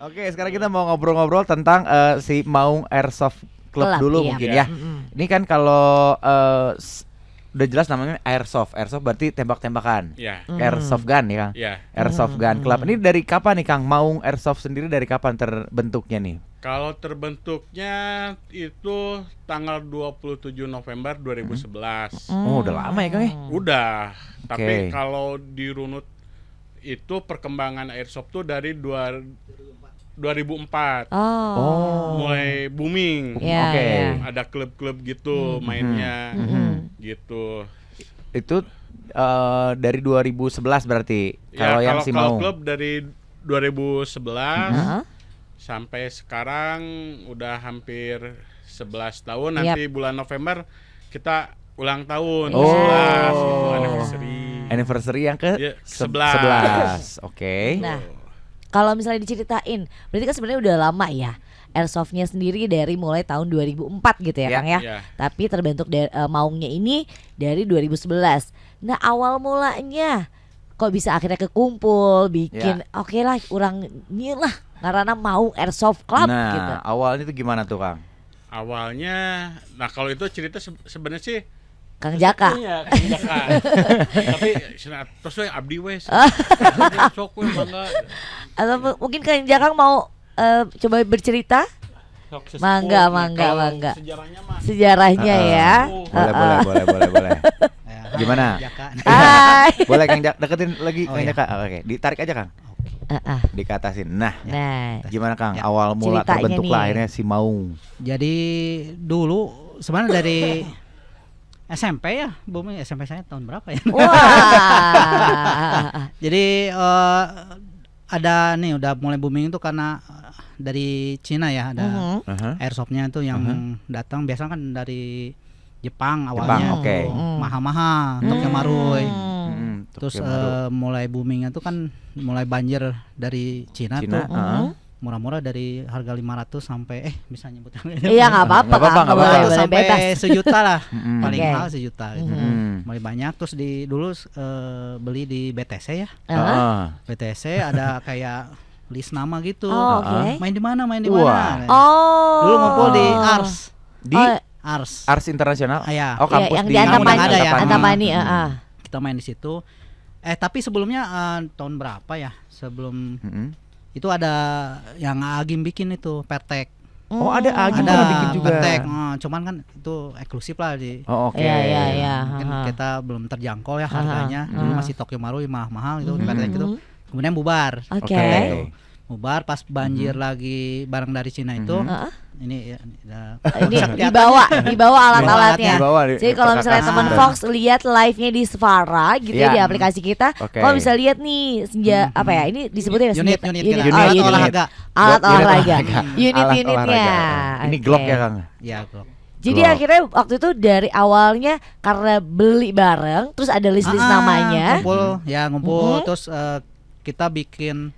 Oke, sekarang kita mau ngobrol-ngobrol tentang si Maung Airsoft Club dulu iya. mungkin ya. Ini kan kalau udah jelas namanya Airsoft. Airsoft berarti tembak-tembakan. Ya. Airsoft gun ya, Kang. Ya. Airsoft Gun Club. Ini dari kapan nih, Kang? Maung Airsoft sendiri dari kapan terbentuknya nih? Kalau terbentuknya itu tanggal 27 November 2011. Oh, udah lama ya, Kang ya? Udah. Tapi Oke. kalau dirunut itu perkembangan airsoft tuh dari 2004. Oh. Mulai booming. Iya, Oke. iya. Ada klub-klub gitu mainnya. Gitu. Itu dari 2011 berarti. Kalau yang si kalau Maung. klub dari 2011 Heeh. sampai sekarang udah hampir 11 tahun. Yap. Nanti bulan November kita ulang tahun Oh. 11 gitu, anniversary. Anniversary yang ke Ya, 11. Oke. Nah, kalau misalnya diceritain, berarti kan sebenarnya udah lama ya. Airsoftnya sendiri dari mulai tahun 2004 gitu ya, Ya. Kang ya. Ya. Tapi terbentuk Maungnya ini dari 2011. Nah, awal mulanya kok bisa akhirnya kekumpul bikin oke lah orang ini lah karena Maung Airsoft Club Nah, gitu. awalnya itu gimana tuh, Kang? Awalnya, nah kalau itu cerita sebenarnya sih Kang Jaka. iya, kebijakan. Tapi terus we abdi we. Sok we bangga. Atau mungkin Kang Jaka mau coba bercerita Sok sesepuh. Mangga, Nah, mangga, kalau mangga. Sejarahnya mah sejarahnya ya. Boleh. Gimana? Hai. Boleh Kang deketin lagi Oh, Kang iya. Jaka. Oke, ditarik aja, Kang. Dikatasin. Nah, Nah, gimana Kang? Ya. Awal mula Ceritanya terbentuklah nih. akhirnya si Maung. Jadi dulu sebenarnya dari SMP ya, booming SMP saya tahun berapa ya? wah. Jadi ada nih udah mulai booming itu karena dari Cina ya, ada Aha. airsoftnya itu yang datang biasanya kan dari Jepang awalnya. Jepang, oke. Mahal-mahal, Tokyo Marui. Terus Tokyo Maru. mulai boomingnya tuh kan mulai banjir dari Cina, Cina, tuh. Murah-murah dari harga 500 sampai bisa nyebut Iya nggak apa-apa, Nggak apa-apa, Kang. nggak Boleh, apa-apa. boleh, sampai bebas. sejuta lah. Paling Oke. mahal sejuta gitu. Mulai banyak terus dulu beli di BTC ya. Ah. BTC ada kayak list nama gitu. Oh, oke. Main di mana? Main di Wah. mana? Oh. Dulu ngumpul di Ars. Di Oh, Ars. Ars Internasional. Iya. Oh, iya, kampus yang di di Antapani, ada ya. Antapani, Kita main di situ. Tapi sebelumnya tahun berapa ya? Sebelum itu ada yang Agim bikin itu Pertek. Oh, ada Agim Ada pernah bikin juga. Pertek. Cuman kan itu eksklusif lah di. Oh, oke. Iya. Mungkin kita belum terjangkau ya harganya. Dulu masih Tokyo Marui mahal itu Pertek itu. Kemudian bubar. Oke. Oke. Bubar pas banjir lagi barang dari Cina itu. Ini ya, Ini dibawa alat-alatnya. Dibawa, Jadi kalau misalnya percakapan. teman Fox lihat live-nya di Sfara gitu ya Iya. di aplikasi kita, Oke. kalau bisa lihat nih apa ya? Ini disebutnya Unit senjata- kita. Unit. Oh, Alat unit. olahraga. Alat Unit olahraga. olahraga. Unit-unitnya. Alat olahraga. Ini Oke. Glock ya, Kang? Ya, Glock. Jadi Glock. akhirnya waktu itu dari awalnya karena beli bareng, terus ada list-list namanya. Ngumpul terus kita bikin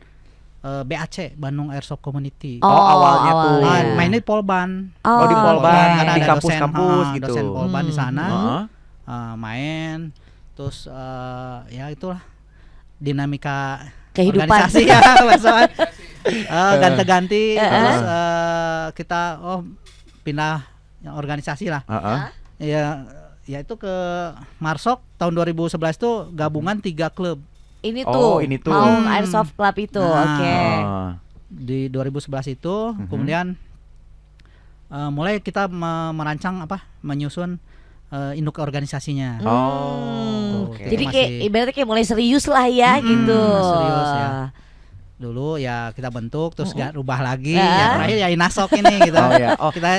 BAC Bandung Airsoft Community. Oh, awalnya tuh. Mainnya di Polban. Oh, di Polban, oke. Karena di ada kampus-kampus gitu. Dosen Polban di sana. Heeh. Main terus ya itulah dinamika Kehidupan. organisasi ya bahasa. Ganti-ganti terus kita pindah organisasi lah. Heeh. Ya itu ke Marsok tahun 2011 tuh gabungan 3 klub. Ini Oh, tuh, ini tuh. Maung Airsoft Club itu. Nah. Oke. Oh. Di 2011 itu kemudian mulai kita merancang menyusun induk organisasinya. Oh, oke. Jadi Masih- kayak ibaratnya kayak mulai serius lah ya gitu. serius ya. Dulu ya kita bentuk terus gak rubah lagi Ah. ya terakhir ya Inasok ini gitu. Oh, ya. Oh. Kita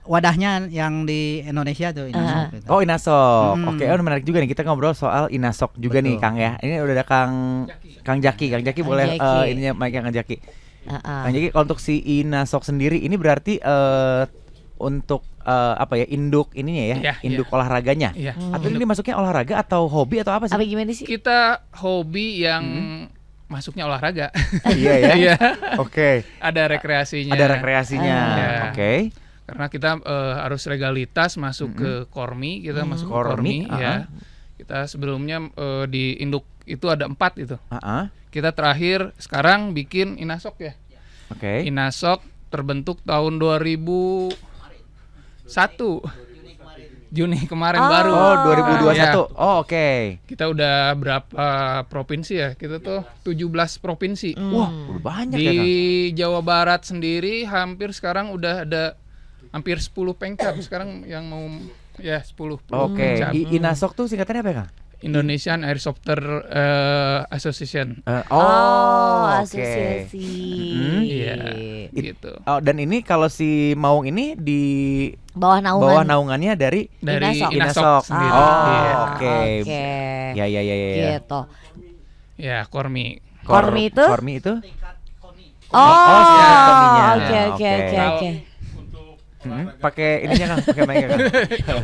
wadahnya yang di Indonesia tuh Inasok gitu. Oh, Inasok. Oke, menarik juga nih kita ngobrol soal Inasok juga nih, Betul. Kang ya. Ini udah ada Kang Jaki. Kang Jaki boleh Jaki. ininya mic Kang Jaki. Heeh. Kang Jaki, kalau untuk si Inasok sendiri ini berarti untuk apa ya, induk ininya ya, Iya, induk iya. olahraganya. Iya. Atau ini masuknya olahraga atau hobi atau apa sih? Apa gimana sih? Kita hobi yang masuknya olahraga. Iya ya. Iya. Oke. Ada rekreasinya. Ada rekreasinya. Iya. Oke. Karena kita harus legalitas masuk ke Kormi, kita masuk ke Kormi, Kormi ya. Kita sebelumnya di induk itu ada 4 itu. Heeh. Kita terakhir sekarang bikin Inasok ya. Oke. Inasok terbentuk tahun 2001. Juni kemarin baru. Oh, 2021. Ya, Oh, oke. kita udah berapa provinsi ya? Kita tuh 17 provinsi. Wah, udah banyak Di ya, Kang. Jawa Barat sendiri hampir sekarang udah ada hampir 10 pengcap sekarang yang mau ya 10 Oke, pengcap. Inasok tuh singkatannya apa ya, Kang? Indonesian Airsofter Association. Oke. asosiasi. Iya, gitu. Oh, dan ini kalau si Maung ini di Bawah naungan. bawah naungannya dari Dari Inasok. Inasok sendiri. Oh, Iya. oke. Oke. Ya. Gitu. Ya, Kormi. Kormi itu? Kormi itu? Oh, oh, si Korminya. oke oke Oke. oke oke. Pakai ininya, Kang, pakai mic-nya, Kang.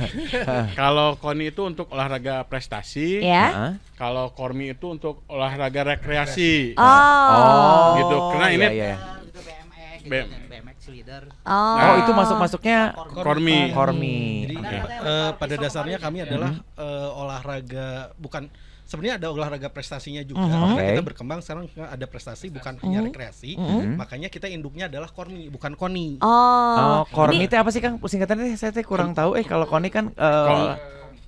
Kalau KONI itu untuk olahraga prestasi. Ya. Hah? Kalau Kormi itu untuk olahraga rekreasi. Oh. Gitu. Karena ini iya. BMX leader. Oh. Oh, itu masuknya Kormi. Kormi. Jadi Oke. pada dasarnya kami adalah olahraga bukan sebenarnya ada olahraga prestasinya juga. Oke. Karena kita berkembang sekarang ada prestasi bukan hanya rekreasi. Makanya kita induknya adalah Kormi bukan KONI. Oh. Oh, Kormi itu apa sih, Kang? Singkatannya saya kurang tahu. Kalau Koni kan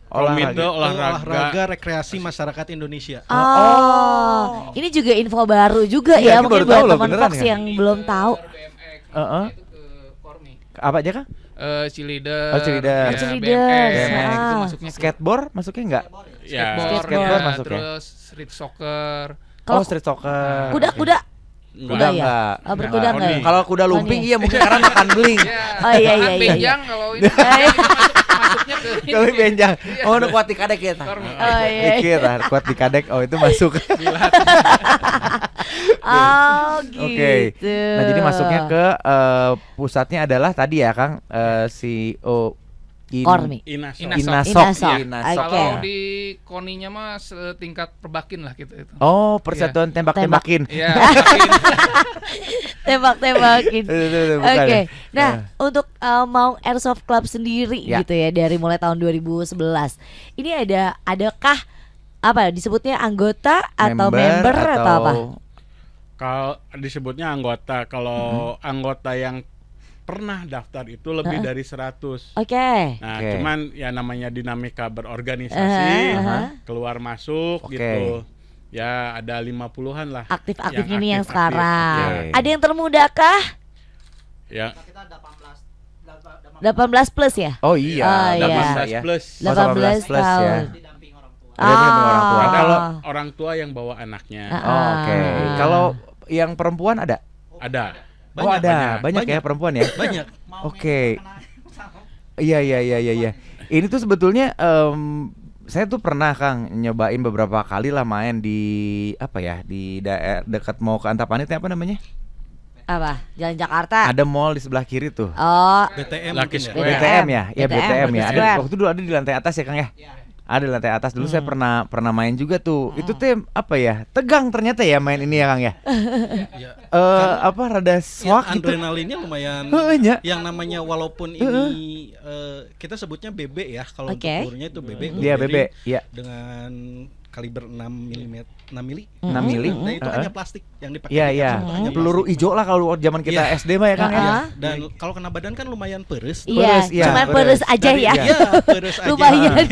Kormi itu olahraga. Olahraga rekreasi masyarakat Indonesia. Oh. Ini juga info baru juga Iya, ya, aku mungkin baru buat tahu loh, teman beneran Fox kan? yang belum tahu. Heeh. Itu ke Kormi. Apa aja, Kang? Cheerleader. Oh, cheerleader. ya, Cheerleader, BMX, BMX. itu Ah. masuknya ke Skateboard masuknya enggak? Ya. Skateboard ya, masuk ya? terus street soccer. Kalau Oh, street soccer. kuda-kuda Kuda ya? enggak. Oh, berkuda Enggak. enggak? Kalau kuda lumping Koni. iya mungkin karena makan beling. Ya, Oh, iya, iya, kan iya, benjang kalau ini masuknya ke ini. Kalau benjang. Oh, udah kuat di kadek ya. Kormi. Oh iya. Dikit lah, kuat di kadek. Oh, itu masuk. Oh gitu. Oke. Nah, jadi masuknya ke pusatnya adalah tadi ya, Kang, CEO Kormi. Inasok. Inasok. Inasok. Inasok. Oke. Kalau di Koninya mah setingkat perbakin lah gitu itu. Oh, persatuan tembak-tembakin. Iya, perbakin. Tembak-tembakin. Bukan Oke. ya? Nah, untuk Maung Airsoft Club sendiri Ya. gitu ya dari mulai tahun 2011. Ini adakah apa disebutnya anggota atau member atau apa? Kalau disebutnya anggota, kalau anggota yang pernah daftar itu lebih dari 100. Oke. Nah, Oke. cuman ya namanya dinamika berorganisasi, Aha. keluar masuk Oke. gitu. Ya ada 50-an lah. Aktif-aktif Yang ini yang aktif-aktif. sekarang. Oke. Ada yang termuda kah? Ya, 18 plus ya? Oh iya, Oh, iya. 18 ya. plus. Oh, 18 plus ya. tahun. Ada yang orang tua. Oh. Kalau Orang tua yang bawa anaknya. oh, oke. Kalau yang perempuan ada? Ada. Oh, ada. banyak. Banyak ya perempuan ya? Banyak. Oke. Iya. Ini tuh sebetulnya saya tuh pernah, Kang, nyobain beberapa kali lah main di apa ya, di daerah dekat mau ke Antapani itu apa namanya? Apa? Jalan Jakarta. Ada mall di sebelah kiri tuh. Oh, BTM Lucky mungkin ya. Square. BTM ya? Iya, BTM, BTM ya. Ada Square. waktu dulu ada di lantai atas ya, Kang ya? Ada di lantai atas dulu saya pernah main juga tuh. Itu tuh apa ya? Tegang ternyata ya main ini ya, Kang ya. Ya. Apa rada Ya, swag gitu. adrenalinnya lumayan. Heeh, nya. Yang namanya walaupun ini kita sebutnya BB ya, kalau Oke. untuk pelurunya itu BB. Iya, Ball BB. bearing Iya. dengan kaliber 6 mili. 6 mili. Nah, itu Heeh. hanya plastik yang dipakai. Iya, iya. Itu hanya Peluru plastik. hijau lah kalau zaman kita Iya. SD mah ya, Kang ya. Heeh. Dan kalau kena badan kan lumayan peres. iya, Peres, iya, cuman peres. peres aja Dari- ya. Iya, peres aja. Lumayan.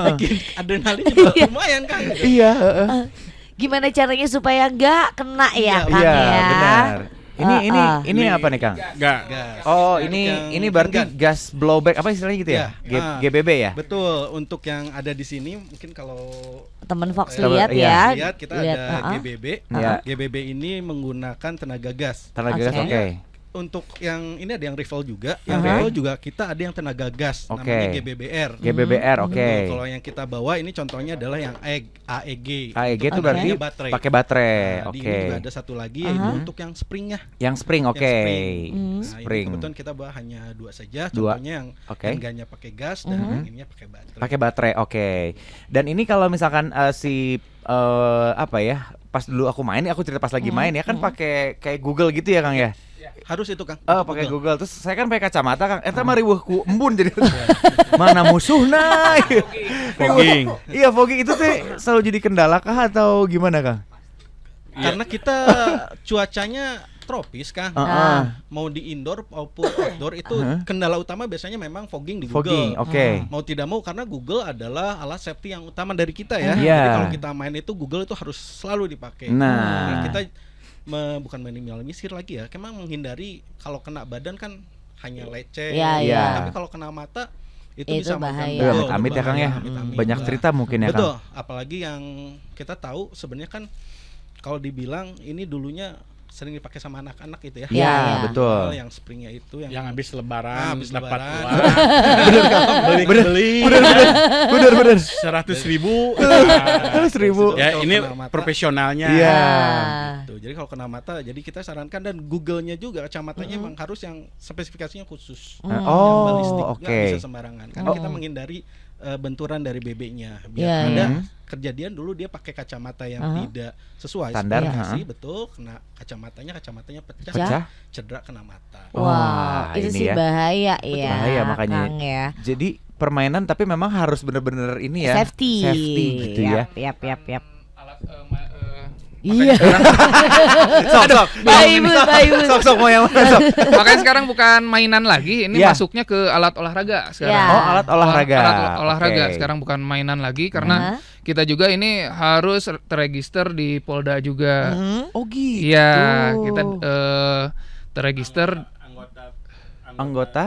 Bikin adrenalin juga Iya. lumayan kan. Iya, heeh. Gimana caranya supaya nggak kena ya, Iya, Kang Iya, ya? benar. Ini Heeh. apa nih, Kang? Enggak. Gas. Oh, Untuk yang ini berarti handgun. gas blowback apa istilahnya gitu ya? Iya. GBB ya? Betul, untuk yang ada di sini mungkin kalau Temen Fox Temen- lihat iya. ya. lihat kita Lihat, ada heeh. GBB. Iya. GBB ini menggunakan tenaga gas. Tenaga gas, Oke. oke. Untuk yang ini ada yang rifle juga, yang Oke. rifle juga kita ada yang tenaga gas, Oke. namanya GBBR. GBBR, oke. Betul, kalau yang kita bawa ini contohnya adalah yang AEG. AEG itu Untuk berarti tenaga baterai. pakai baterai, Nah, di oke. ini juga ada satu lagi yaitu untuk yang springnya. Yang spring, oke. Yang spring. Nah, Spring. ini kebetulan kita bawa hanya 2 saja. Dua. Contohnya yang Oke. handgunnya pakai gas dan yang ininya pakai baterai. Pakai baterai, oke. Dan ini kalau misalkan apa ya? Pas dulu aku main, aku cerita pas lagi main ya kan pakai kayak Google gitu ya, Kang ya. Harus itu, Kang. Oh, pakai Google. Terus saya kan pakai kacamata, Kang. Eta mah riweuh ku embun jadi. Mana musuhna? Fogging. Iya, fogging itu teh selalu jadi kendala kah atau gimana, Kang? Karena kita cuacanya tropis Kang. Mau di indoor maupun outdoor itu kendala utama biasanya memang fogging di Fogging, Google. oke. Mau tidak mau karena Google adalah alat safety yang utama dari kita ya. Iya. Jadi kalau kita main itu Google itu harus selalu dipakai. Nah. Kita bukan minimalisir lagi ya, memang menghindari kalau kena badan kan hanya lecet. Iya. Tapi kalau kena mata itu Itu bisa bahaya. mengganggu. Amit ya Kang ya. Amit-amit. Banyak cerita mungkin ya Betul, Kang. apalagi yang kita tahu sebenarnya kan kalau dibilang ini dulunya sering dipakai sama anak-anak gitu ya. Iya, Iya. betul. Yang springnya itu yang habis lebaran habis dapat lebaran. uang beli Bener. 100.000 100.000. ya Kalau ini kena mata. profesionalnya. Iya. Tuh, jadi kalau kena mata, jadi kita sarankan dan Google-nya juga kacamatanya emang harus yang spesifikasinya khusus. Yang Oh, balistik, oke. nggak bisa sembarangan. Karena kita menghindari benturan dari BB-nya. Biar Iya, ada kejadian dulu dia pakai kacamata yang tidak sesuai Standar, spesifikasi, betul, kena kacamatanya pecah, Pecah. cedera kena mata. Wah, Itu ini sih ya. bahaya ya. Bahaya makanya. Kang ya. Jadi permainan tapi memang harus bener-bener ini ya. Safety. Safety gitu ya. Yap. Alat Iya. Sok. Sok mau yang mana sok? makanya sekarang bukan mainan lagi, ini Iya. masuknya ke alat olahraga sekarang. Ya. Oh, alat olahraga. Alat olahraga Oke. sekarang bukan mainan lagi karena kita juga ini harus terregister di Polda juga. Oh gitu. Iya, kita terregister Anggota Anggota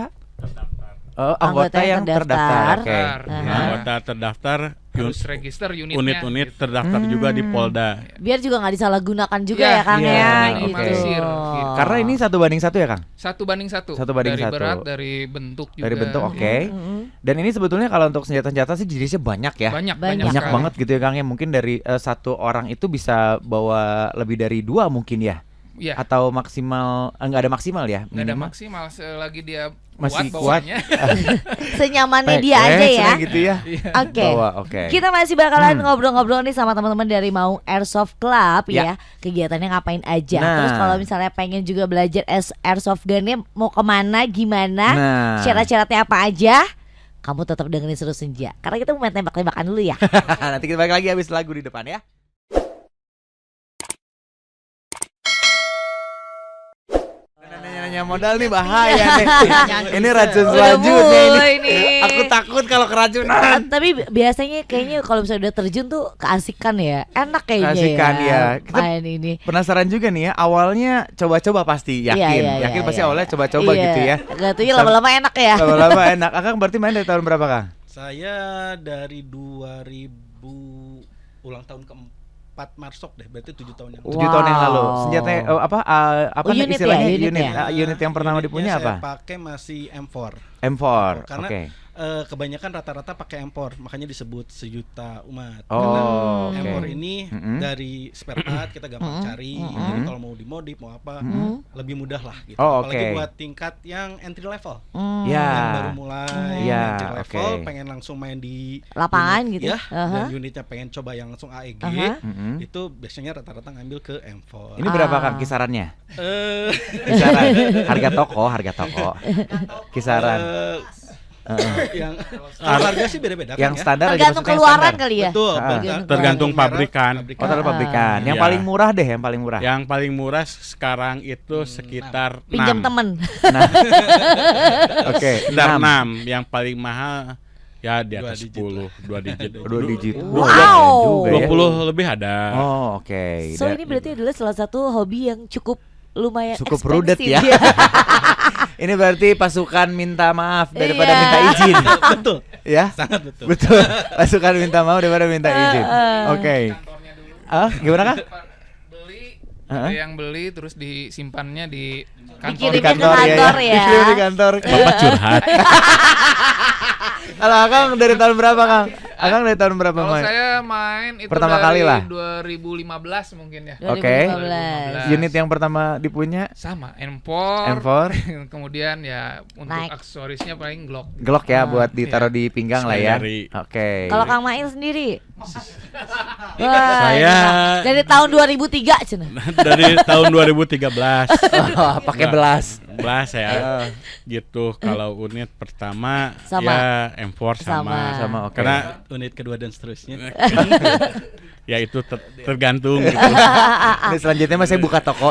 anggota yang yang terdaftar. Oke. terdaftar. Ya. Anggota terdaftar harus register unitnya. unit-unit gitu. terdaftar juga di Polda. Biar juga nggak disalahgunakan juga Iya, ya Kang iya, ya. oke. Gitu. Minimalisir, gitu. Karena ini 1:1 ya Kang? 1:1. 1:1. Dari berat, dari bentuk juga. Dari bentuk oke. Mm-mm. Dan ini sebetulnya kalau untuk senjata-senjata sih jenisnya banyak ya. Banyak Banyak Banyak sekali. banget gitu ya Kang ya. Mungkin dari satu orang itu bisa bawa lebih dari 2 mungkin ya. Iya. Atau maksimal nggak ada maksimal ya? Nggak ada Minimal. maksimal selagi dia Masih kuat kuat. bawahnya. Senyamannya Pek, dia aja ya. senang gitu ya. Oke. Bawa, oke. Kita masih bakalan ngobrol-ngobrol nih sama teman-teman dari Maung Airsoft Club Ya. ya. Kegiatannya ngapain aja. Nah. Terus kalau misalnya pengen juga belajar airsoft gunnya mau kemana, gimana, Nah. syarat-syaratnya apa aja, kamu tetap dengerin Seru Senja. Karena kita mau main tembak-tembakan dulu ya. Nanti kita balik lagi habis lagu di depan ya. Nanya modal nih bahaya nih. Ini racun Udah selanjutnya mulai ini. nih. Aku takut kalau keracunan. Tapi biasanya kayaknya kalau misalnya udah terjun tuh keasikan ya. Enak kayaknya Keasikan ya. Kita main ini. penasaran juga nih ya. Awalnya coba-coba pasti yakin. Iya, Yakin iya, pasti iya. awalnya coba-coba Iya. gitu ya. Gatunya lama-lama enak ya. Lama-lama enak. Akang berarti main dari tahun berapa Kang? Saya dari 2000 ulang tahun keempat Marsok deh, berarti 7 tahun yang 7 tahun yang lalu. Wow. Senjata apa Oh, unit istilahnya ya, unit ya? unit yang pertama dipunya Unitnya apa? Saya pakai masih M4. M4. Karena Oke. kebanyakan rata-rata pakai M4, makanya disebut sejuta umat. Oh, Karena oke. M4 ini Mm-mm. dari spare part kita gampang cari, jadi kalau mau dimodif mau apa lebih mudah lah gitu. Oh, Apalagi oke. buat tingkat yang entry level, Ya. yang baru mulai Ya, entry level, oke. pengen langsung main di Lapangan unit, gitu. ya, Aha. dan unitnya pengen coba yang langsung AEG, Mm-mm. itu biasanya rata-rata ngambil ke M4. Ini berapa Kang kisarannya? Eh, Kisaran harga toko. Kisaran. yang harga sih beda-beda Yang kan ya. standar aja Tergantung maksudnya yang keluaran standar. kali ya. Betul, Tergantung pabrikan. Oh, tergantung pabrikan. Yang Iya. paling murah deh, yang paling murah. Yang paling murah sekarang itu sekitar Pinjam 6. temen. Nah. Oke, Sekitar 6. 6. Yang paling mahal ya di atas 10, 2 digit. 2 digit. Wow. Juga ya. 20 lebih ada. Oh, oke. So ini berarti adalah salah satu hobi yang cukup lumayan Cukup expensive rudet ya. Ini berarti pasukan minta maaf daripada Iya. minta izin. Betul, Ya? sangat betul. Betul. Pasukan minta maaf daripada minta izin. Oke. Kantornya dulu. Gimana Kang? Beli, Heeh. ada yang beli terus disimpannya di kantor. Dikirim Di ke kantor ya. kantor ya. Dikirim di kantor. Bapak curhat. Kalau Akang dari tahun berapa Kang? Akang dari tahun berapa Kalau main? saya main itu Pertama dari kali lah. 2015 mungkin ya. Oke. 2015. Unit yang pertama dipunya Sama M4. M4. Kemudian ya untuk Naik. aksesorisnya paling Glock. Glock ya buat ditaruh di pinggang lah ya. Sekali. Oke. Kalau Kang Mail sendiri? Saya- dari tahun 2003 cina. Dari tahun 2013. Oh, pakai belas. Belas ya. Gitu kalau unit pertama Sama. ya M4 sama. Sama, oke. Karena Unit kedua dan seterusnya. Ya itu tergantung gitu. Ini selanjutnya mas saya buka toko.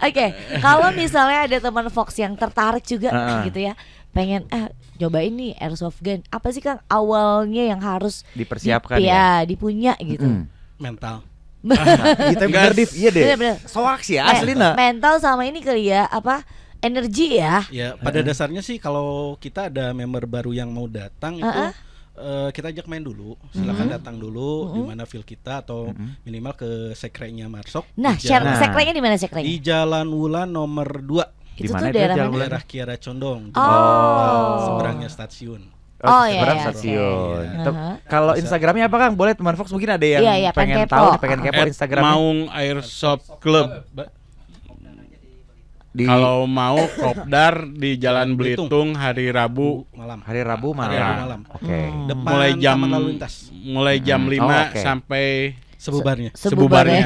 Oke, kalau misalnya ada teman Fox yang tertarik juga gitu ya, pengen cobain nih airsoft gun, apa sih Kang awalnya yang harus Dipersiapkan dipunya gitu? Mental. Kita bener Div, iya deh. Bener-bener. Soak sih asli nah. Mental sama ini kali ya, apa energi ya? Ya, pada dasarnya sih kalau kita ada member baru yang mau datang itu kita ajak main dulu. Silakan datang dulu di mana field kita atau minimal ke sekrenya Marsok. Nah, sekrenya di mana sekrenya? Di Jalan Wulan nomor 2. Itu Dimana tuh daerah Jalan mana? Daerah Kiara Condong. Oh. Seberangnya stasiun. Seberang iya, stasiun. oke. Kalau Instagramnya apa Kang? Boleh teman Fox mungkin ada yang Iya, pengen kepo. tahu nih, pengen kepo Instagramnya. Maung Airsoft Club. Di Kalau mau kopdar di Jalan Belitung. Belitung hari Rabu Malam. hari Rabu malam. Hari Rabu malam. Oke. Depan mulai jam Taman Lalu Lintas. mulai jam 5 Oh, oke. sampai Sebubarnya. sebubarnya.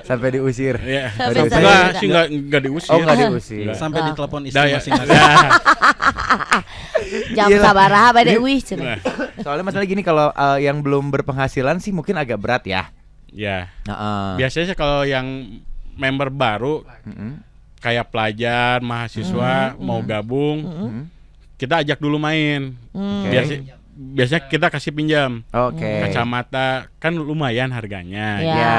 Sampai diusir. Ya. Sampai Enggak saya- sih enggak diusir. Oh, enggak diusir. Enggak. Sampai ditelepon istri Dah, ya. masing-masing. Nah, Jam Iya. sabaraha bade wih. nah, Soalnya masalah gini kalau yang belum berpenghasilan sih mungkin agak berat ya. ya. Heeh. Biasanya sih kalau yang member baru kayak pelajar, mahasiswa mau gabung, kita ajak dulu main. Oke. Biasanya kita kasih pinjam Oke. kacamata, kan lumayan harganya. Ya. Ya.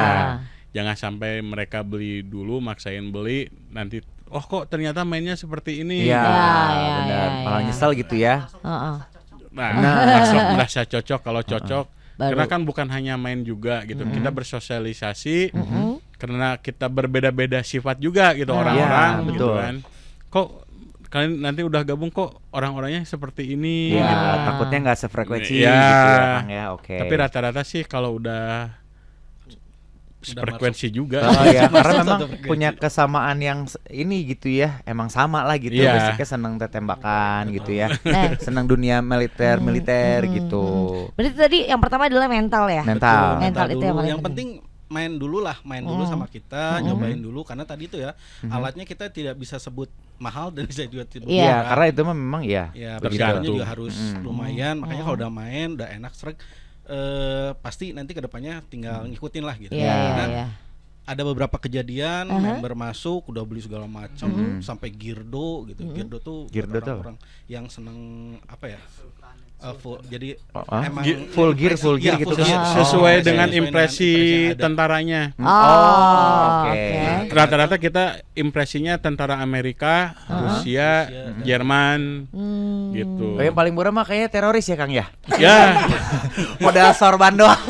Jangan sampai mereka beli dulu, maksain beli, nanti oh kok ternyata mainnya seperti ini. Iya, Ya, benar. ya, Malah ya. nyesel gitu ya. Heeh. Nah, Nah. langsung merasa cocok kalau cocok. Baru. Karena kan bukan hanya main juga gitu. Kita bersosialisasi karena kita berbeda-beda sifat juga gitu orang-orang Iya, gitu betul. kan. Kok kalian nanti udah gabung kok orang-orangnya seperti ini Iya, gitu. takutnya nggak sefrekuensi Iya. gitu ya, Kang ya. Oke. Tapi rata-rata sih kalau udah frekuensi juga. Oh ya, karena Masuk memang satu frekuensi. punya kesamaan yang ini gitu ya, emang sama lah gitu. Iya. Basicnya senang tembakan gitu ya, senang dunia militer gitu. Berarti tadi yang pertama adalah mental ya. Mental. Mental itu yang dulu. paling Yang penting main dulu lah, main dulu sama kita, nyobain dulu karena tadi itu ya alatnya kita tidak bisa sebut mahal dan bisa juga sebut Iya. Iya, murah. karena itu mah memang ya. Ya, Tergantung. persiapannya juga harus lumayan. Makanya kalau udah main, udah enak sreg, pasti nanti kedepannya tinggal ngikutin lah gitu. Iya, iya, Karena iya. ada beberapa kejadian member masuk udah beli segala macam sampai Girdo gitu. Girdo tuh buat Girdo tuh orang-orang yang seneng apa ya? Jadi ah? emang Full gear Iya, gitu full kan? gear. Sesuai Oh, dengan sesuai impresi yang ada. tentaranya. Oh, oke. Rata-rata kita impresinya tentara Amerika, Rusia, Jerman, gitu. Oh, yang paling murah mah kayaknya teroris ya Kang ya. Ya, Modal sorban doang.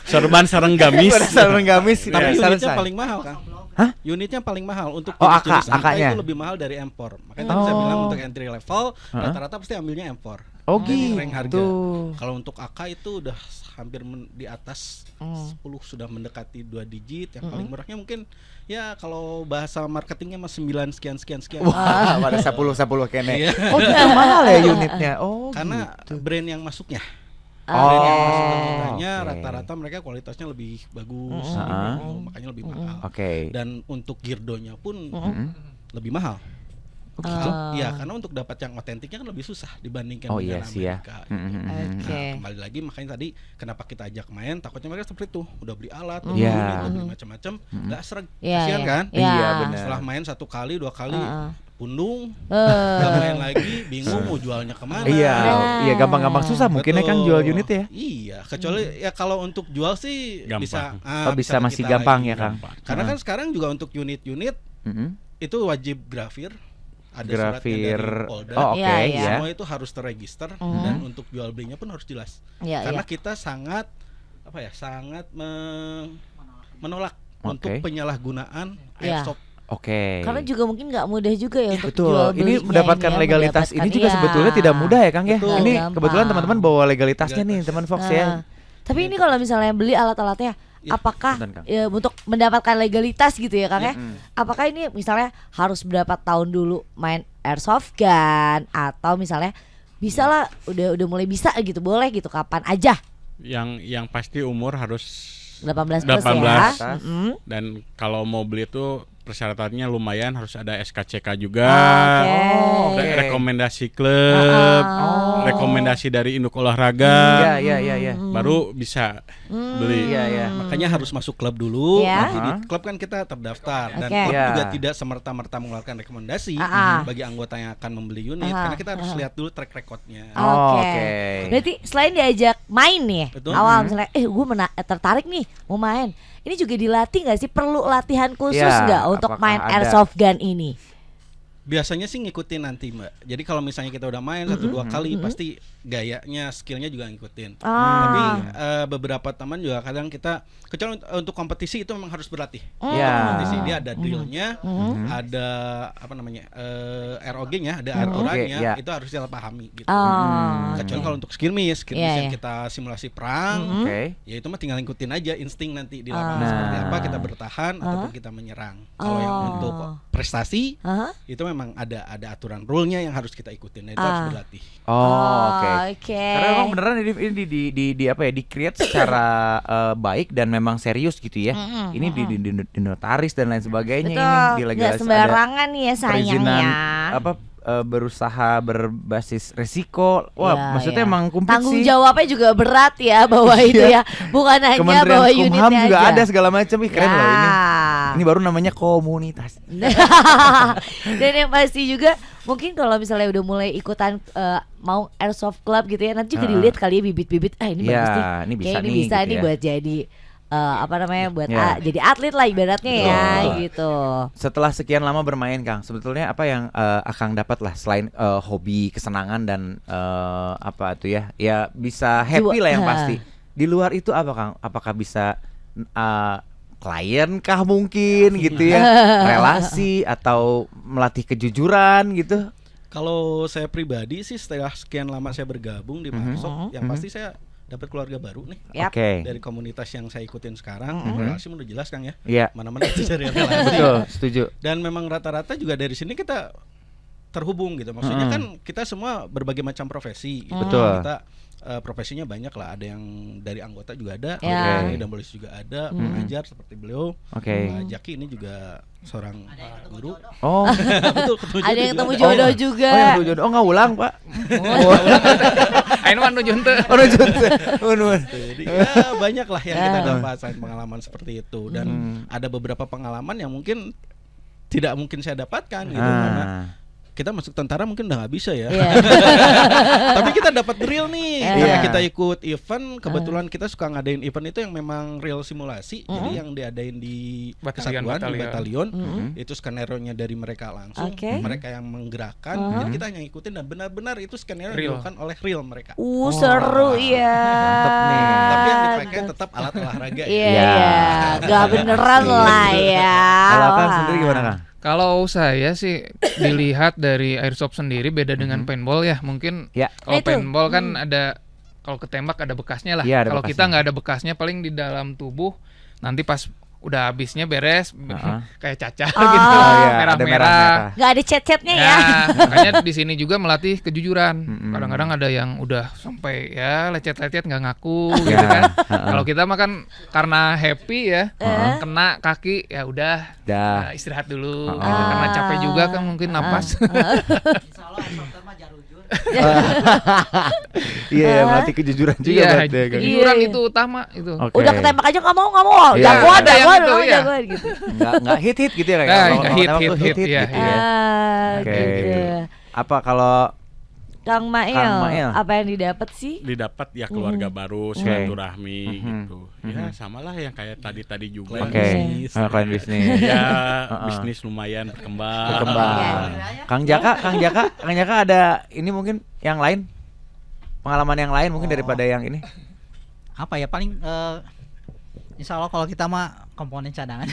sorban sareng gamis. Modal sorban gamis. Tapi Selesai. unitnya paling mahal, Kang. Hah? Unitnya paling mahal untuk Oh, jenis-jenis AK nya. itu lebih mahal dari M4. Makanya tadi saya bilang untuk entry level rata-rata pasti ambilnya M4. Oh Jadi rank harga. gitu. Kalau untuk AK itu udah hampir di atas 10, sudah mendekati 2 digit. Yang paling murahnya mungkin ya kalau bahasa marketingnya mas 9 sekian. Wah, pada 10 kene. Iya. Oh, gitu mahal ya unitnya. Oh, Karena gitu. brand yang masuknya. Oh, Brand yang masuk ke kitanya oke. rata-rata mereka kualitasnya lebih bagus, Ah. makanya lebih mahal. Oke. Dan untuk Girdonya pun lebih mahal. Oh, gitu. Iya, karena untuk dapat yang otentiknya kan lebih susah dibandingkan Oh, dengan iya sih ya. Amerika. Oke. Nah, kembali lagi makanya tadi kenapa kita ajak main, takutnya mereka seperti itu, udah beli alat, udah Iya. beli unit, udah beli macam-macam, nggak serag, Iya, kasihan iya. kan? Iya, benar. Setelah main 1 kali, 2 kali, pundung, Eh. nggak main lagi, bingung mau jualnya kemana. Iya, Nah. iya gampang-gampang susah mungkin ya Kang jual unit ya. Iya, kecuali ya kalau untuk jual sih Gampang. bisa. Oh, bisa masih kita gampang lagi. ya Kang. Karena kan sekarang juga untuk unit-unit Mm-mm. itu wajib grafir. Ada Grafir. suratnya dari Polda. Oh, oke Iya, iya. ya. Semua itu harus terregister dan untuk jual belinya pun harus jelas. Iya, Karena iya. kita sangat apa ya? Sangat menolak Oke. untuk penyalahgunaan Iya. airsoft. Oke. Karena juga mungkin nggak mudah juga ya untuk Betul. jual Ini belinya mendapatkan ya, legalitas ini juga iya. sebetulnya tidak mudah ya Kang ya. Betul. Ini Gampang. kebetulan teman-teman bawa legalitasnya nih teman Fox Nah, ya. Tapi ini kalau misalnya beli alat-alatnya, Ya, apakah punten, Kang. ya, untuk mendapatkan legalitas gitu ya Kang ya? Apakah ini misalnya harus berapa tahun dulu main airsoft gun atau misalnya bisa lah udah mulai bisa gitu, boleh gitu kapan aja? Yang pasti umur harus 18 plus 18. ya. Atas. Mm-mm. dan kalau mau beli itu persyaratannya lumayan, harus ada SKCK juga, Oke. rekomendasi klub, rekomendasi dari induk olahraga, Iya. baru bisa beli. Iya. Makanya harus masuk klub dulu. Iya. Nanti di klub kan kita terdaftar dan Oke. klub Iya. juga tidak semerta-merta mengeluarkan rekomendasi bagi anggota yang akan membeli unit karena kita harus lihat dulu track recordnya. Oke. Berarti selain diajak main nih, Betul. awal misalnya, gue tertarik nih mau main. Ini juga dilatih nggak sih? Perlu latihan khusus Ya, nggak untuk apakah main ada? airsoft gun ini? Biasanya sih ngikutin nanti Mbak. Jadi kalau misalnya kita udah main 1-2 kali pasti gayanya, skillnya juga ngikutin. Tapi beberapa teman juga kadang kita kecuali untuk kompetisi itu memang harus berlatih. Ya. Untuk kompetisi dia ada drillnya, ada apa namanya ROG-nya, ada aturannya, ya. itu harus kita pahami gitu. Kecuali kalau untuk skirmish Iya. yang kita simulasi perang, Oke. ya itu mah tinggal ngikutin aja insting nanti di lapangan Nah. seperti apa kita bertahan ataupun kita menyerang. Kalau yang untuk prestasi itu memang ada aturan rule-nya yang harus kita ikutin. Nah, itu harus berlatih. Oke. Oke. Karena memang beneran ini di apa ya, di-create secara baik dan memang serius gitu ya. Ini di notaris dan lain sebagainya, ini Betul. di Nggak legalitas, sembarangan nih ya perizinan sayangnya. apa berusaha berbasis resiko. Wah, Ya, maksudnya ya. emang kumplit Tanggung sih. jawabnya juga berat ya bawa itu ya. Bukan hanya Kementerian bawa Kumham unitnya juga aja. ada segala macam. Ih, keren Ya. loh ini. Ini baru namanya komunitas. Dan yang pasti juga mungkin kalau misalnya udah mulai ikutan mau airsoft club gitu ya, nanti juga dilihat kali ya bibit-bibit. Ini Ya, bagus nih. ini bisa Kayak ini nih, bisa gitu nih ya. buat jadi apa namanya buat Ya. jadi atlet lah ibaratnya ya gitu. Setelah sekian lama bermain, Kang, sebetulnya apa yang Akang dapat lah selain hobi, kesenangan dan apa tuh ya? Ya bisa happy lah yang pasti. Di luar itu apa, Kang? Apakah bisa klien kah mungkin gitu ya? Relasi atau melatih kejujuran gitu? Kalau saya pribadi sih setelah sekian lama saya bergabung di Microsoft, yang pasti saya dapat keluarga baru nih. Yap. Oke. Dari komunitas yang saya ikutin sekarang, relasi udah jelas Kang ya. Iya. Mana-mana itu cari relasi. Betul, setuju. Dan memang rata-rata juga dari sini kita terhubung gitu. Maksudnya kan kita semua berbagai macam profesi. Gitu. Betul. Kita profesinya banyak lah. Ada yang dari anggota juga ada, Ya. dan polisi juga ada, pengajar seperti beliau. Oke. Pak Jaki ini juga seorang guru. Oh, Betul, ketemu Ada yang juga temu ada. jodoh juga. oh yang tujuan. Oh, nggak ulang, Pak. Ayo mah nuju henteu. Oh, tujuan. Nuhun. Jadi ya banyak lah yang kita dapat selain pengalaman seperti itu. Dan ada beberapa pengalaman yang mungkin tidak mungkin saya dapatkan gitu karena kita masuk tentara mungkin udah nggak bisa ya. Iya. Tapi kita dapat drill nih. Iya. Karena kita ikut event, kebetulan kita suka ngadain event itu yang memang real simulasi. Jadi yang diadain di Batalion, kesatuan, di batalion. batalion. Itu skenario-nya dari mereka langsung. Oke. Mereka yang menggerakkan. Jadi kita hanya ngikutin dan benar-benar itu skenario Real. dilakukan oleh real mereka. Seru ya. Mantep nih. Tapi yang dipakai tetap alat olahraga Iya, ya. Ya. iya. Gak beneran lah ya. Kalau Kang sendiri gimana, Kang? Kalau saya sih dilihat dari airsoft sendiri beda dengan paintball ya. Mungkin Ya. kalau Nah, itu. paintball kan ada, kalau ketembak ada bekasnya lah. Iya, ada Kalau bekasnya. kita nggak ada bekasnya, paling di dalam tubuh. Nanti pas udah habisnya beres kayak caca gitu, iya, ada merah-merah. merah-merah. Gak ada chat-chatnya ya. Ya, makanya di sini juga melatih kejujuran. Kadang-kadang ada yang udah sampai ya lecet-lecet nggak ngaku gitu kan. Kalau kita mah kan karena happy ya, kena kaki ya udah Dah. istirahat dulu. Karena capek juga kan mungkin napas. Iya, ya, melatih kejujuran juga Iya, berarti ya, Kang. kejujuran Iya. itu utama itu. Oke. Udah ketembak aja nggak mau. Iya. Jagoan, Ada yang jagoan, gitu, kamu iya. jagoan gitu. Nggak hit gitu ya, kayak Nah, kalau nggak nembak hit, tuh hit, iya, gitu iya. ya. Oke, Gitu. gitu. Apa kalau Kang Mail, Kang Mail. apa yang didapat sih? Didapat ya keluarga baru, silaturahmi gitu. Ya Mhm. samalah yang kayak tadi juga. oke, klien bisnis. Ya bisnis lumayan berkembang. Berkembang. Kang Jaka ada ini mungkin yang lain? Pengalaman yang lain mungkin daripada yang ini? Apa ya paling insya Allah kalau kita mah komponen cadangan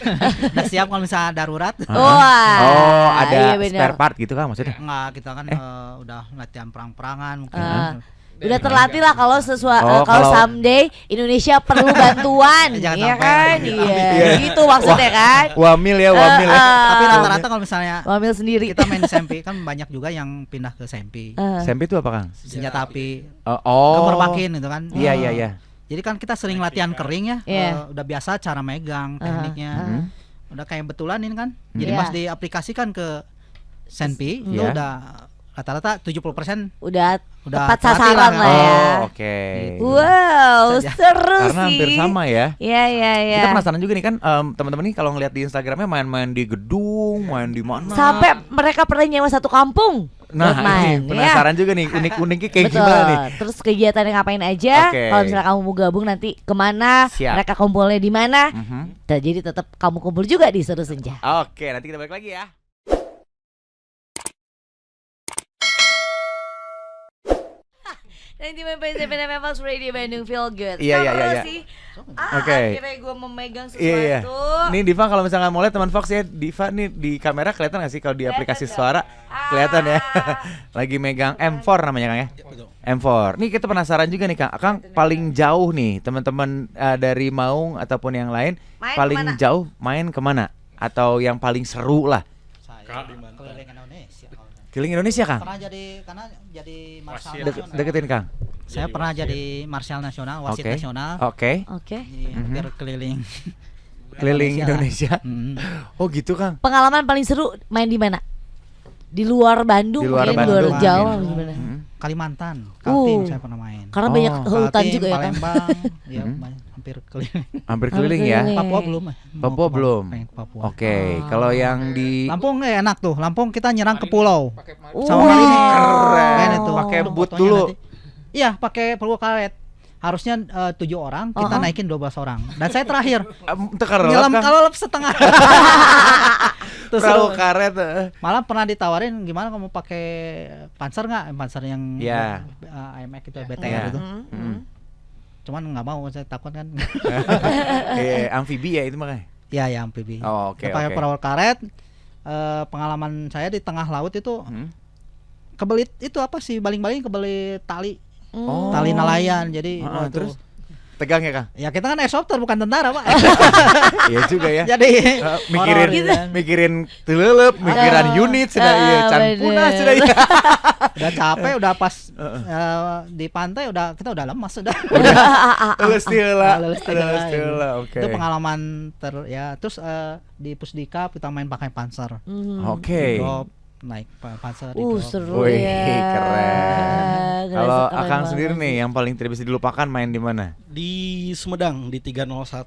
udah siap kalau misalnya darurat. Wah. Oh, ada iya bener. spare part gitu kan maksudnya? Enggak, kita kan udah latihan perang-perangan mungkin. Udah terlatih lah kalau Oh, kalau kalau- someday Indonesia perlu bantuan, Jangan iya sampai, kan? amit, Iya, amit. gitu maksudnya kan? Wamil ya. Tapi rata-rata kalau misalnya Wamil sendiri. kita main di SMP kan banyak juga yang pindah ke SMP. SMP itu apa, Kang? Senjata api, Oh. kemerbakin gitu kan. Iya. Jadi kan kita sering latihan kering ya, Iya. udah biasa cara megang tekniknya. udah kayak betulan ini kan. Jadi Iya. pas diaplikasikan ke Senpi itu Iya. udah rata-rata 70% Udah udah tepat terlatih sasaran lah ya. Oh, oke. Wow, Saja. seru Karena sih. hampir sama ya. Iya, iya, iya. Kita penasaran juga nih kan teman-teman nih kalau ngeliat di Instagramnya main-main di gedung, main di mana. Sampai mereka pernah nyewa satu kampung Nah, buat main. ini penasaran juga nih unik-uniknya kayak Betul. gimana nih. Terus kegiatannya ngapain aja? Oke. Kalau misalnya kamu mau gabung nanti kemana? Siap. Mereka kumpulnya di mana? Mhm. Jadi tetap kamu kumpul juga di Seru Senja. Oke, nanti kita balik lagi ya. Dan di memang Radio Bandung Feel Good. Iya, iya, iya, Seru iya. sih. Oke. Akhirnya gue memegang sesuatu. Iya, iya. Nih Diva kalau misalnya mau lihat teman Fox ya, Diva nih di kamera kelihatan gak sih kalau di aplikasi suara? Kelihatan ya. Lagi megang M4 namanya Kang ya. Betul. M4. Nih kita penasaran juga nih Kang paling jauh nih teman-teman dari Maung ataupun yang lain Main paling kemana? jauh main kemana? Atau yang paling seru lah saya keliling Indonesia. keliling Indonesia Kang? Karena jadi marshal Wasit. nasional. Deketin Kang. Saya pernah jadi marshal nasional, wasit Oke. nasional. Oke. Oke. Jadi hampir keliling Keliling lah. Indonesia. Mm. Oh gitu Kang. Pengalaman paling seru main di mana? Di luar Bandung, Di luar mungkin Bandung. luar Jawa Main. gimana? Kalimantan, Kaltim saya pernah main. Karena Oh. banyak hutan Kaltim, juga ya kan. Palembang, ya hampir keliling. Hampir keliling ya. keliling. Papua belum. Papua belum. Pengen ke Papua. Oke, kalau yang di Lampung enak tuh. Lampung kita nyerang ke pulau. Wow. Sama marinir. Keren. Main itu. Pakai Aduh, boot fotonya dulu. nanti. Iya, pakai peluru karet. Harusnya 7 orang, kita naikin 12 orang. Dan saya terakhir. Itu karena Nyelam Kang. kalau lep setengah. Terus Perahu seru. karet. Malah pernah ditawarin gimana kamu pakai Panzer nggak? Panzer yang Iya. AMX itu Iya. BTR itu. Hmm. Cuman nggak mau, saya takut kan. Iya, amfibi ya itu makanya. Iya ya amfibi. Oh, oke, Pakai oke. perahu karet. Pengalaman saya di tengah laut itu kebelit itu apa sih? Baling-baling kebelit tali. Oh. Tali nelayan. Jadi Ah, itu. terus tegang ya Kang? Ya kita kan airshofter bukan tentara, Pak. Iya juga ya. Jadi Mikirin horor gitu kan. mikirin telelep, mikiran unit sudah iya, can bener. punah sudah iya. Udah capek, udah pas di pantai kita udah lemas sudah. Lulus tila. Lulus tila. Oke. Itu pengalaman terus di Pusdikap kita main pakai Panzer. Oke. Drop, naik Panzer di drop. Seru Wih, ya. keren. Ngerasa Kalau keren Akang banget sendiri sih. nih yang paling tidak bisa dilupakan main di mana? Di Sumedang di 301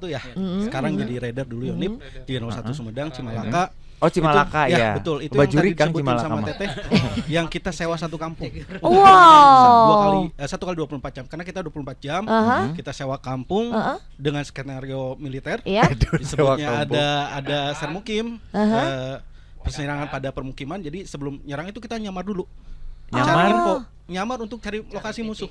ya. Sekarang jadi Raider dulu Yonip 301 Sumedang Cimalaka. Oh, Cimalaka Itu- ya. betul. Itu Bajuri yang Kang tadi disebutin Cimalaka sama mah. Teteh yang kita sewa satu kampung. Wow. Satu kali 24 jam karena kita 24 jam. Aha. Kita sewa kampung dengan skenario militer. Iya. Disebutnya Sewa kampung. ada sermukim. Perserangan pada permukiman. Jadi sebelum nyerang itu kita nyamar dulu. Nyamar? Cari info, nyamar untuk cari lokasi musuh.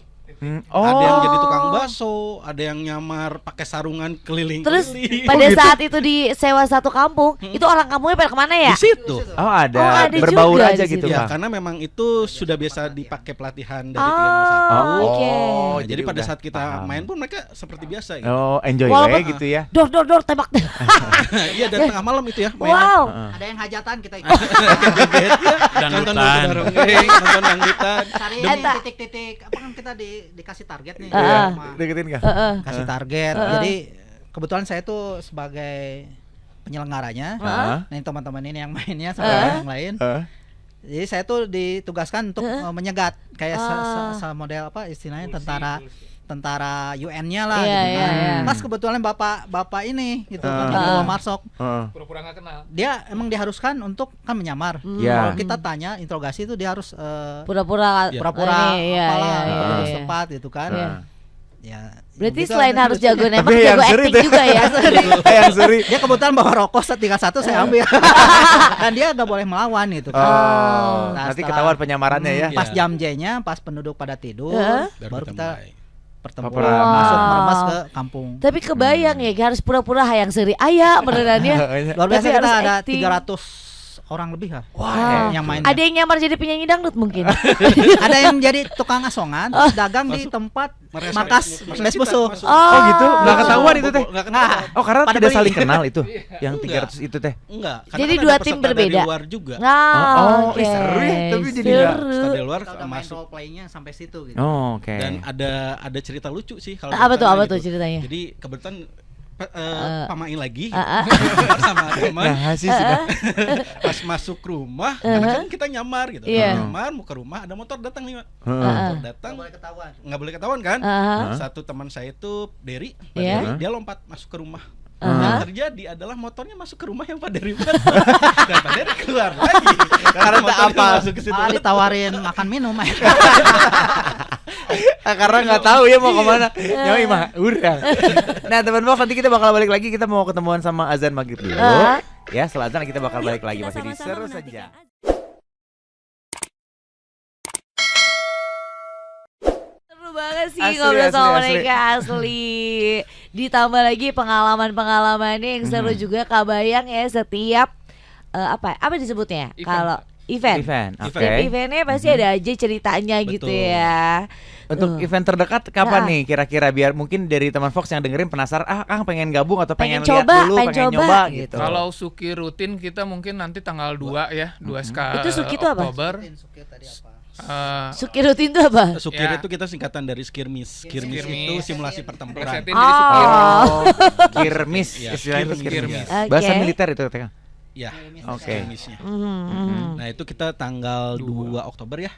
Oh. Ada yang jadi tukang bakso, ada yang nyamar pakai sarungan keliling. Terus pada saat itu di sewa satu kampung, itu orang kampungnya pada kemana ya? di situ. Oh, ada. Oh, ada Berbaur juga aja di gitu, situ. Ya, Kang. karena memang itu sudah biasa dipakai pelatihan dari 301. Oh, oke. Jadi pada udah saat kita paham. main pun mereka seperti biasa gitu. Oh, enjoy Walaupun- we gitu ya. Dor tembak. Iya, dan tengah malam itu ya mainnya. Wow. Ada yang hajatan kita ikut. Nonton Dangdutan. bareng-bareng, nonton dangdutan. Cari Eta. titik-titik apa kan kita dikasih target nih. Iya, Sama deketin Kang. kasih target. Jadi kebetulan saya tuh sebagai penyelenggaranya. Nih teman-teman ini yang mainnya sama yang lain. Jadi saya tuh ditugaskan untuk menyegat kayak model apa istilahnya tentara UN-nya lah Iya, gitu iya, kan. iya. Pas kebetulan bapak ini gitu kan Ibu Marsok. Pura-pura nggak kenal. Dia emang diharuskan untuk kan menyamar. Iya. Kalau kita tanya interogasi itu dia harus Pura-pura pura-pura ini, iya, apalah iya, iya, harus iya. tepat gitu kan. Iya. Ya. Berarti gitu selain aja harus lucunya. jago nembak, Tapi yang jago seri acting tuh. juga ya. Yang seri. Dia kebetulan bawa rokok 31 saya ambil. Dan dia nggak boleh melawan gitu kan. Oh, Nah, nanti setelah- ketahuan penyamarannya ya. Pas Iya. jam J-nya, pas penduduk pada tidur, baru kita mulai. pertemuan Peperangan. masuk Wow. meremas ke kampung. Tapi kebayang ya harus pura-pura hayang seri ayah benerannya. Luar biasa Tapi kita harus ada acting. 300 orang lebih lah. Wah. Yang main. Ada yang nyamar jadi penyanyi dangdut mungkin. Ada yang jadi tukang asongan, terus dagang di tempat markas mes musuh. Oh gitu, nggak ketahuan itu teh. Nggak ketahuan. Oh karena Pada tidak beli. saling kenal itu, yang Enggak. 300 itu teh. Enggak, karena Jadi kan dua ada tim peserta berbeda. dari luar juga. Oh, Oke. seru ya, tapi jadi nggak- Peserta dari luar Kita udah main masuk. role playing-nya sampai situ gitu. Oh, oke. Dan ada cerita lucu sih kalau Apa di tuh, sana apa gitu. tuh ceritanya? Jadi kebetulan pamain lagi sama teman. Nah, sih sudah. Pas masuk rumah, karena kan kita nyamar gitu. Nyamar mau ke rumah, ada motor datang nih, Mak. Motor datang. Nggak boleh ketahuan kan? Satu teman saya itu Derry, Pak Derry, dia lompat masuk ke rumah. Yang terjadi adalah motornya masuk ke rumah yang Pak Derry buat. Dan Pak Derry keluar lagi. Karena apa? Masuk ke situ. Ditawarin makan minum. Karena nggak tahu ya mau kemana. Nyamai mah udah. Nah teman Box, nanti kita bakal balik lagi. Kita mau ketemuan sama azan maghrib dulu. Ya setelah azan kita bakal balik lagi. Masih di Seru Saja. Seru banget sih ngobrol sama mereka asli. Ditambah lagi pengalaman-pengalamannya yang seru juga. Kabayang ya setiap apa disebutnya? Kalau event. Oke. Eventnya pasti ada aja ceritanya gitu ya. Untuk event terdekat kapan nih kira-kira, biar mungkin dari teman Fox yang dengerin penasaran, Kang pengen gabung atau pengen lihat dulu, pengen nyoba gitu. Kalau Suki rutin kita mungkin nanti tanggal 2 ya, 2 Itu Suki itu apa? Oktober. Suki rutin itu apa? Sukir itu kita singkatan dari skirmish. Skirmish itu simulasi pertempuran. Presetin jadi Sukir. Kirmis, istilahnya kirmis. Bahasa militer itu Kang. Ya, Oke. skirmishnya. Nah itu kita tanggal 2 Oktober ya,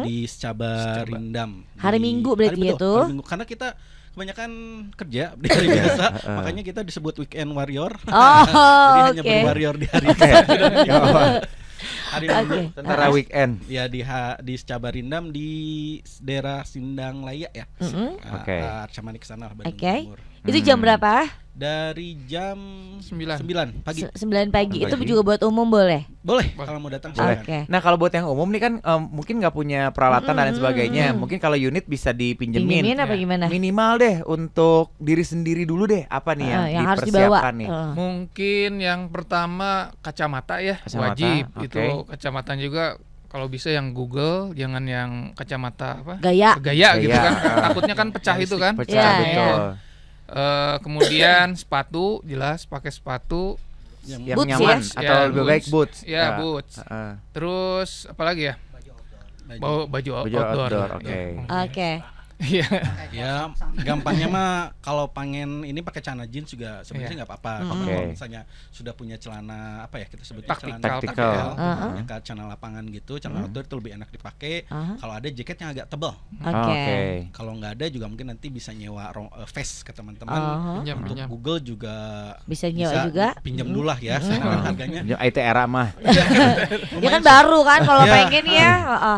di Secaba Rindam. Hari Minggu berarti itu. Hari Minggu, karena kita kebanyakan kerja di hari biasa, makanya kita disebut weekend warrior. Jadi hanya berwarrior di hari biasa. Hari Minggu Tentara weekend. ya di Secaba Rindam di daerah Sindang Laya ya. Oke. Arcamani ke sana Bandung Oke. Timur. Itu jam berapa? Dari jam 9 pagi. 9 pagi. Itu juga buat umum boleh? Boleh kalau mau datang Boleh. silakan. Nah kalau buat yang umum nih kan mungkin nggak punya peralatan dan lain sebagainya. Mungkin kalau unit bisa dipinjemin. Pinjemin apa gimana? Minimal deh untuk diri sendiri dulu deh. Apa nih yang harus dibawa? dipersiapkan nih? Mungkin yang pertama kacamata ya, Kacamata, wajib. oke. Itu kacamata juga kalau bisa yang Google, jangan yang kacamata apa? Gaya. Gitu kan. Takutnya kan pecah itu kan. Pecah, Ya, betul. Kemudian sepatu, jelas pakai sepatu. Yang Boots nyaman ya? atau Ya, lebih boots. baik boots. Ya, boots. Terus apa lagi ya? Baju outdoor. Oke. Oke. Iya. Ya gampangnya mah kalau pengen ini pakai celana jeans juga sebenarnya nggak apa-apa. Kalau misalnya sudah punya celana apa ya kita sebutnya celana Tactical. yang kayak celana lapangan gitu, celana outdoor itu lebih enak dipakai. Kalau ada jaket yang agak tebal. Oke. Kalau nggak ada juga mungkin nanti bisa nyewa vest ke teman-teman. Untuk Pinjam. Google juga Bisa nyewa juga. Pinjam dulu lah ya. Sekarang harganya IT era mah. Ya kan baru kan kalau pengen ya.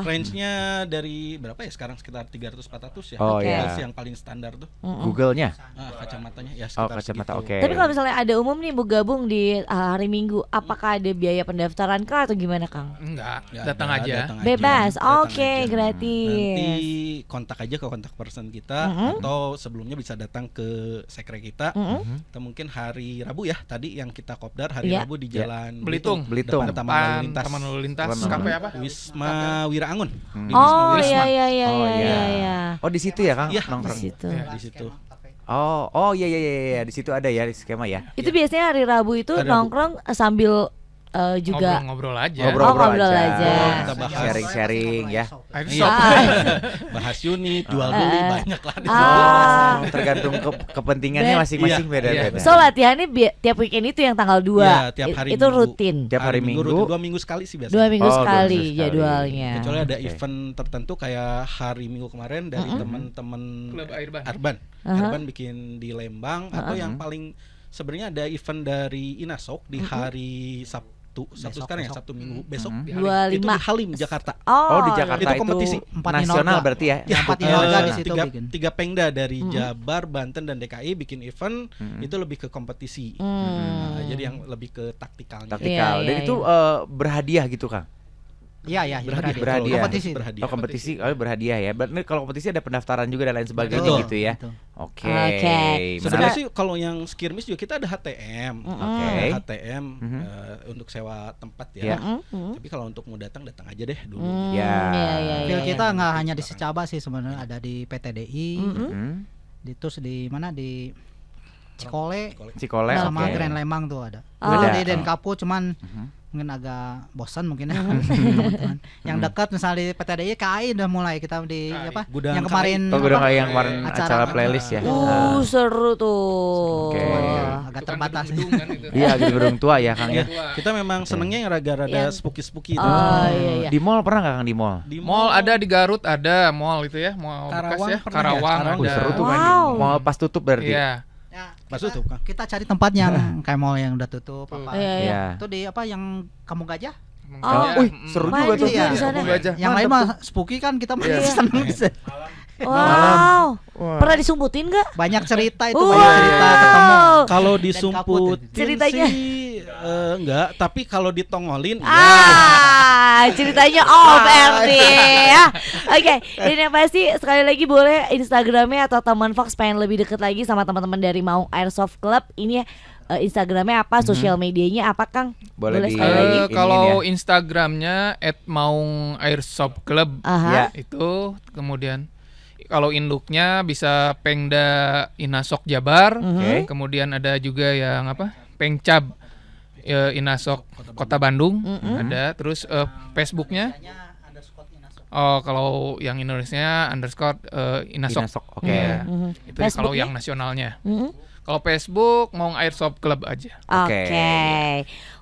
range-nya dari berapa ya sekarang, sekitar 300-400 ya. Oh, iya. Yang paling standar tuh. Google-nya. Kacamatanya ya Oh, sekitar kacamata. segitu. Oke. Tapi kalau misalnya ada umum nih mau gabung di hari Minggu, apakah ada biaya pendaftaran kah atau gimana Kang? Enggak, Nggak datang ada, aja. datang Bebas. Datang Oke, aja. gratis. Nanti kontak aja ke kontak person kita atau sebelumnya bisa datang ke sekre kita. Atau mungkin hari Rabu ya, tadi yang kita kopdar hari Iya. Rabu di Jalan Belitung. depan Taman Lalu Lintas. Taman Lalu Lintas. Taman Kafe Lalu apa? Wisma Wira Angun. Di Oh Wisma iya Wisma. iya. Oh di situ ya Kang? Iya, Di Nongkrong. situ. Di situ. Oh iya di situ ada ya di skema ya. Itu biasanya hari Rabu itu Hari Rabu. nongkrong sambil juga Ngobrol aja. ngobrol aja. Kita bahas. Sharing-sharing ya. Air Iya. shop. Bahas unit, jual beli banyak lah. Oh, tergantung kepentingannya Ben- masing-masing Iya. beda-beda. So latihannya tiap weekend itu yang tanggal 2. Iya, tiap hari Itu Minggu. rutin. Tiap hari Minggu. rutin, 2 minggu sekali sih biasanya. 2 minggu Oh, 2 sekali minggu sekali. jadwalnya. Kecuali ada Oke. event tertentu kayak hari Minggu kemarin dari teman-teman Klub Airban. Arban bikin di Lembang, atau yang paling sebenarnya ada event dari Inasok di hari Sabtu sekarang ya, Sabtu Minggu besok itu 25. di Halim Jakarta. Oh di Jakarta Itu itu kompetisi. Empat nasional Inorga. berarti ya. Ya, empat Inorga di situ tiga, bikin. tiga pengda dari Jabar, Banten dan DKI bikin event itu lebih ke kompetisi. Nah, jadi yang lebih ke taktikalnya. Taktikal. Iya, Dan iya, itu berhadiah gitu Kang. Iya, Berhadiah. Kompetisi. Berhadiah. Oh kompetisi, berhadiah ya. Berarti kalau kompetisi ada pendaftaran juga dan lain sebagainya Betul, gitu ya. betul. Oke. Oke. Sebenarnya Menarik. sih kalau yang skirmish juga kita ada HTM. Oke. Ada HTM untuk sewa tempat ya. Ya. Tapi kalau untuk mau datang aja deh dulu. Ya. Feel kita nggak hanya di Secaba sih sebenarnya, ada di PTDI, Hmm. terus di mana di Cikole sama oke. Grand Lembang tuh ada. Oh. Ada Ada. di Denkapu cuman mungkin agak bosan mungkin ya teman-teman. Yang dekat misalnya di PTDI KAI udah mulai kita di apa? Gudang yang kemarin Gudang apa? KAI yang kemarin acara playlist ya. Seru tuh. Oke. Agak terbatas. Iya, gedung tua ya Kang ya. Kita memang senengnya yang rada-rada Yang- spooky-spooky itu. Oh iya. Di mall pernah nggak Kang di mall? Di Mall ada di Garut, ada mall itu ya, mall bekas Karawang ya. pernah ya? Karawang Karawang. ada. Seru tuh main di Wow. mall pas tutup berarti. Iya. Ya, Pas kita- tutup, Kang. Kita cari tempat yang kayak mall yang udah tutup apa. Iya. Iya. Itu di apa yang Kampung Gajah? Oh, Wih, seru main juga tuh. juga di sana. Kampung Gajah. Yang lain Mantap mah spooky kan kita masih Iya. seneng bisa. Wow. Wah. Pernah disumputin nggak? Banyak cerita itu, Wow. banyak cerita ketemu. Kalau Dan disumputin Ceritanya. sih enggak, tapi kalau ditongolin Ceritanya off air nih ya. Oke, dan yang pasti sekali lagi boleh Instagramnya atau teman Fox pengen lebih deket lagi sama teman-teman dari Maung Airsoft Club ini ya. Instagramnya apa, sosial medianya apa Kang? Boleh di- sekali lagi. ini Kalau ya. Instagramnya @maungairsoft club Aha. Ya. itu, kemudian kalau induknya bisa Pengda Inasok Jabar, Oke. kemudian ada juga yang apa Pengcab Inasok Kota Bandung ada, terus Facebooknya kalau yang Indonesia _ Inasok. Inasok, oke. Iya. Itu kalau Facebooknya? yang nasionalnya. Mhm. Kalau Facebook Maung Airsoft Club aja. Oke.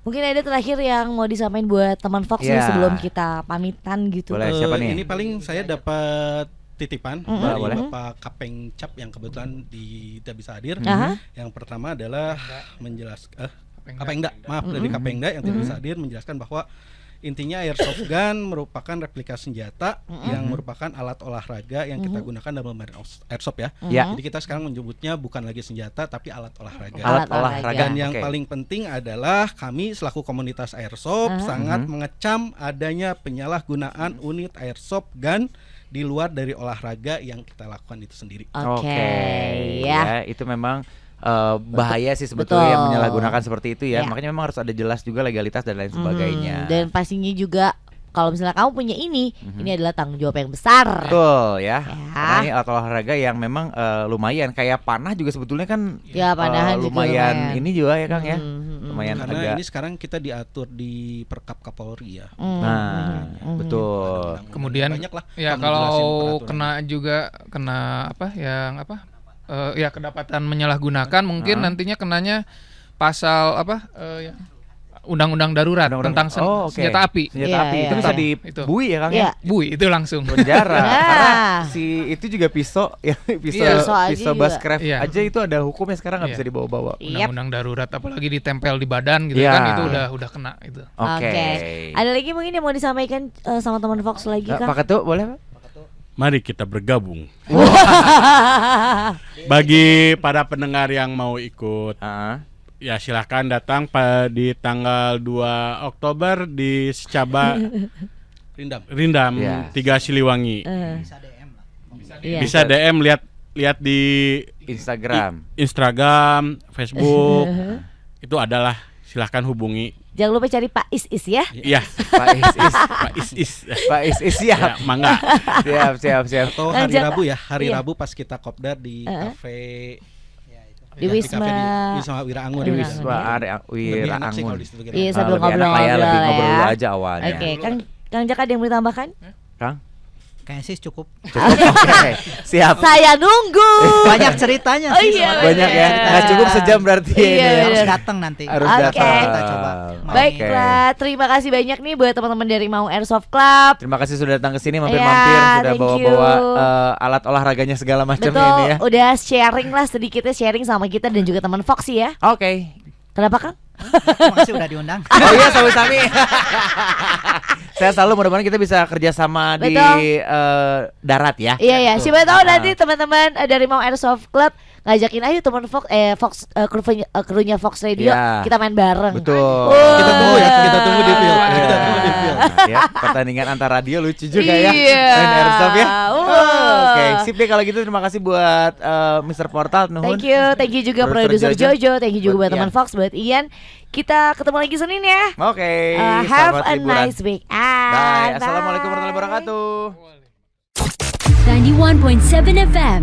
Mungkin ada terakhir yang mau disampaikan buat teman Fox nih Ya. sebelum kita pamitan gitu. Boleh. Siapa nih? Ini paling saya dapat titipan Boleh, dari boleh. Bapak Kapeng Cap yang kebetulan tidak bisa hadir. Aha. Yang pertama adalah menjelaskan Kapengda, maaf dari Kapengda yang tidak bisa hadir menjelaskan bahwa intinya airsoft gun merupakan replika senjata yang merupakan alat olahraga yang kita gunakan dalam bermain airsoft ya. Ya. Jadi kita sekarang menyebutnya bukan lagi senjata tapi alat olahraga. Alat Alat olahraga. olahraga. Dan yang Oke. paling penting adalah kami selaku komunitas airsoft sangat mengecam adanya penyalahgunaan unit airsoft gun di luar dari olahraga yang kita lakukan itu sendiri. Oke, ya. Itu memang bahaya sih sebetulnya Betul. yang menyalahgunakan seperti itu ya. Ya. Makanya memang harus ada jelas juga legalitas dan lain sebagainya. Dan pastinya juga kalau misalnya kamu punya ini adalah tanggung jawab yang besar. Betul ya. Ya. Karena ini alat olahraga yang memang lumayan, kayak panah juga sebetulnya kan Ya, panahan juga lumayan lumayan. ini juga ya Kang ya. Mhm. Lumayan Karena agak. ini sekarang kita diatur di Perkap Kapolri ya. Nah, betul. Kemudian banyak lah ya kami jelasin kalau peraturan. kena juga kena apa yang apa ya kedapatan menyalahgunakan mungkin nantinya kenanya pasal apa yang undang-undang darurat Undang-undang- tentang oh, oke. senjata api. Senjata Iya, api iya, itu bisa iya. dibui ya Kang ya. Iya. Bui itu langsung. Penjara. Nah. Karena si itu juga pisau ya Iya. Pisau aja pisau juga. Bascraft Iya. aja itu ada hukumnya sekarang nggak Iya. bisa dibawa-bawa. Yep. Undang-undang darurat apalagi ditempel di badan gitu Iya. kan itu udah kena itu. Oke. Ada lagi mungkin yang mau disampaikan sama teman Fox lagi Kang? Pak Ketua boleh Pak? Mari kita bergabung. Bagi para pendengar yang mau ikut, ya silahkan datang di tanggal 2 Oktober di Secaba Rindam Ya. 3 Siliwangi. Bisa DM lah. Iya. Bisa DM lihat di Instagram. Instagram, Facebook. Itu adalah silahkan hubungi. Jangan lupa cari Pak Is ya. Iya, Pak Is. Pak Is. Pak Is siap. Ya, mangga. Siap. Atau hari Ngajak- Rabu ya, hari iya. Rabu pas kita kopdar di kafe Di ya, Wisma. di Wisma Wira Anggun. Di Wira Wisma Lebih Wira enak sih kalau Anggun. di situ Iya, sambil Lebih enak lah ya, lebih ngobrol-ngobrol ngobrol ya. dulu aja awalnya. Oke, Kang Jaka ada yang mau ditambahkan? Kang? Kayaknya sih cukup. Oke, siap. Saya nunggu. Banyak ceritanya Oh sih. iya, soalnya. Banyak ya. bener. Nggak cukup sejam berarti Iya, ini ya. Harus bener. datang nanti. Harus Oke. datang. Kita coba main. Baiklah, terima kasih banyak nih buat teman-teman dari Maung Airsoft Club. Terima kasih sudah datang ke sini Ya, mampir-mampir, sudah thank bawa-bawa you. alat olahraganya segala macamnya Betul, ini ya. udah sharing lah sedikitnya sharing sama kita dan juga teman Foxy ya. Oke. Kenapa Kang? Terima kasih udah diundang. Oh iya, sami-sami. Saya selalu mudah-mudahan kita bisa kerjasama di Betul. darat ya. Iya ya, siapa tahu Ah. nanti teman-teman dari Maung Airsoft Club ngajakin ayo teman Fox krunya Fox Radio Iya. kita main bareng. Betul. Kita tunggu ya, kita tunggu di field. Iya. Kita tunggu di field. Ya, pertandingan antar radio lucu juga ya. Iya. Main airsoft ya. Wow. Oke, sip deh kalau gitu, terima kasih buat Mr. Portal nuhun. Thank you juga Produser produser Jojo. Jojo, thank you juga buat Buat teman Ian. Fox, buat Ian. Kita ketemu lagi Senin ya. Oke, Have selamat a liburan. nice week. Bye. Assalamualaikum warahmatullahi wabarakatuh. 91.7 FM.